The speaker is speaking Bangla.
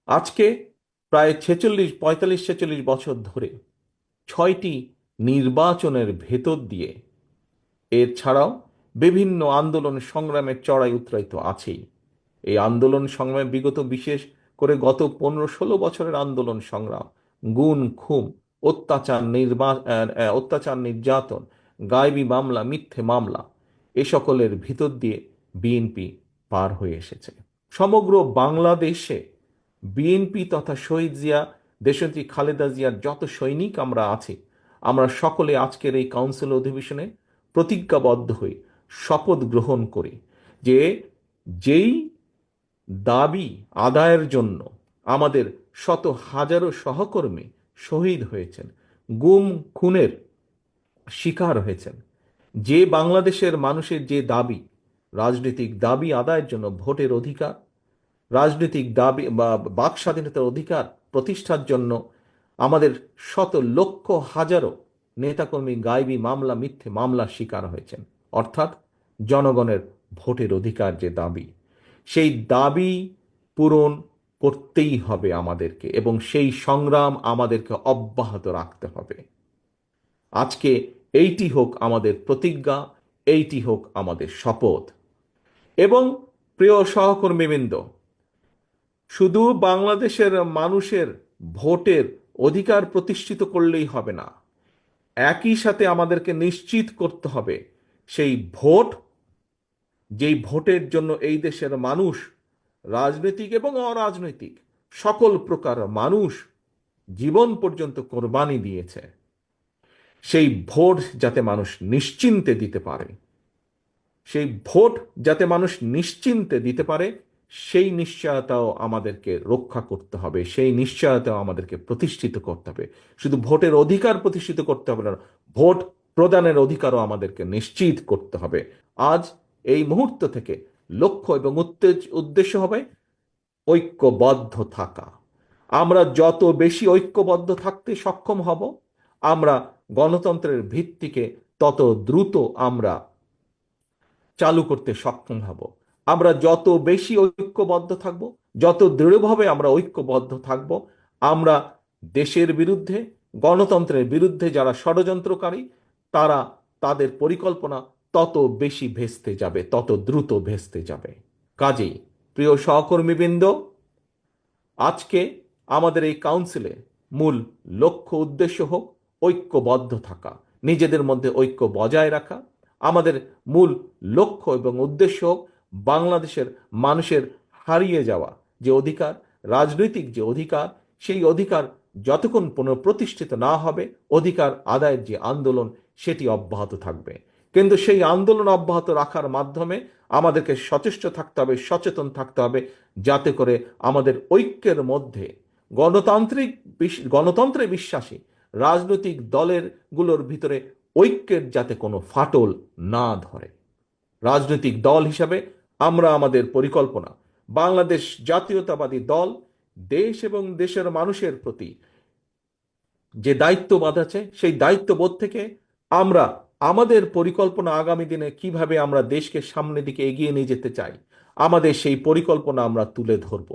আজকে প্রায় 45-46 বছর ধরে 6টি নির্বাচনের ভেতর দিয়ে, এছাড়াও বিভিন্ন আন্দোলন সংগ্রামের চড়াই উতরাই তো আছেই। এই আন্দোলন সংগ্রামে বিগত বিশেষ করে গত 15-16 বছরের আন্দোলন সংগ্রাম, গুম খুম, অত্যাচার নির্যাতন, গায়েবী মামলা, মিথ্যে মামলা, এ সকলের ভিতর দিয়ে বিএনপি পার হয়ে এসেছে। সমগ্র বাংলাদেশে বিএনপি তথা শহীদ জিয়া, দেশনেত্রী খালেদা জিয়ার যত সৈনিক আমরা আছি, আমরা সকলে আজকের এই কাউন্সিল অধিবেশনে প্রতিজ্ঞাবদ্ধ হই, শপথ গ্রহণ করি যে যেই দাবি আদায়ের জন্য আমাদের শত হাজারো সহকর্মী শহীদ হয়েছেন, গুম খুনের শিকার হয়েছেন, যে বাংলাদেশের মানুষের যে দাবি, রাজনৈতিক দাবি আদায়ের জন্য ভোটের অধিকার, রাজনৈতিক দাবি বা বাক স্বাধীনতার অধিকার প্রতিষ্ঠার জন্য আমাদের শত লক্ষ হাজারো নেতাকর্মী গায়েবী মামলা, মিথ্যে মামলার শিকার হয়েছেন। অর্থাৎ জনগণের ভোটের অধিকার যে দাবি, সেই দাবি পূরণ করতেই হবে আমাদেরকে, এবং সেই সংগ্রাম আমাদেরকে অব্যাহত রাখতে হবে। আজকে এইটি হোক আমাদের প্রতিজ্ঞা, এইটি হোক আমাদের শপথ। এবং প্রিয় সহকর্মীবৃন্দ, শুধু বাংলাদেশের মানুষের ভোটের অধিকার প্রতিষ্ঠিত করলেই হবে না, একই সাথে আমাদেরকে নিশ্চিত করতে হবে সেই ভোট, যেই ভোটের জন্য এই দেশের মানুষ, রাজনৈতিক এবং অরাজনৈতিক সকল প্রকার মানুষ জীবন পর্যন্ত কোরবানি দিয়েছে, সেই ভোট যাতে মানুষ নিশ্চিন্তে দিতে পারে, সেই ভোট যাতে মানুষ নিশ্চিন্তে দিতে পারে, সেই নিশ্চয়তাও আমাদেরকে রক্ষা করতে হবে, সেই নিশ্চয়তাও আমাদেরকে প্রতিষ্ঠিত করতে হবে। শুধু ভোটের অধিকার প্রতিষ্ঠিত করতে হবে না, ভোট প্রদানের অধিকারও আমাদেরকে নিশ্চিত করতে হবে। আজ এই মুহূর্ত থেকে লক্ষ্য এবং উদ্দেশ্য হবে ঐক্যবদ্ধ থাকা। আমরা যত বেশি ঐক্যবদ্ধ থাকতে সক্ষম হব, আমরা গণতন্ত্রের ভিত্তিকে তত দ্রুত আমরা চালু করতে সক্ষম হব। আমরা যত বেশি ঐক্যবদ্ধ থাকব, যত দৃঢ়ভাবে আমরা ঐক্যবদ্ধ থাকব, আমরা দেশের বিরুদ্ধে, গণতন্ত্রের বিরুদ্ধে যারা ষড়যন্ত্রকারী, তারা তাদের পরিকল্পনা তত বেশি ভেস্তে যাবে, তত দ্রুত ভেস্তে যাবে। কাজেই প্রিয় সহকর্মীবৃন্দ, আজকে আমাদের এই কাউন্সিলে মূল লক্ষ্য উদ্দেশ্য হোক ঐক্যবদ্ধ থাকা, নিজেদের মধ্যে ঐক্য বজায় রাখা। আমাদের মূল লক্ষ্য এবং উদ্দেশ্য হোক বাংলাদেশের মানুষের হারিয়ে যাওয়া যে অধিকার, রাজনৈতিক যে অধিকার, সেই অধিকার যতক্ষণ পুনঃপ্রতিষ্ঠিত না হবে, অধিকার আদায়ের যে আন্দোলন, সেটি অব্যাহত থাকবে। কিন্তু সেই আন্দোলন অব্যাহত রাখার মাধ্যমে আমাদেরকে সচেষ্ট থাকতে হবে, সচেতন থাকতে হবে, যাতে করে আমাদের ঐক্যের মধ্যে গণতন্ত্রে বিশ্বাসী রাজনৈতিক গুলোর ভিতরে ঐক্যের যাতে কোনো ফাটল না ধরে। রাজনৈতিক দল হিসাবে আমরা আমাদের পরিকল্পনা, বাংলাদেশ জাতীয়তাবাদী দল দেশ এবং দেশের মানুষের প্রতি যে দায়িত্ববোধ আছে, সেই দায়িত্ববোধ থেকে আমরা আমাদের পরিকল্পনা, আগামী দিনে কিভাবে আমরা দেশকে সামনের দিকে এগিয়ে নিয়ে যেতে চাই, আমাদের সেই পরিকল্পনা আমরা তুলে ধরব।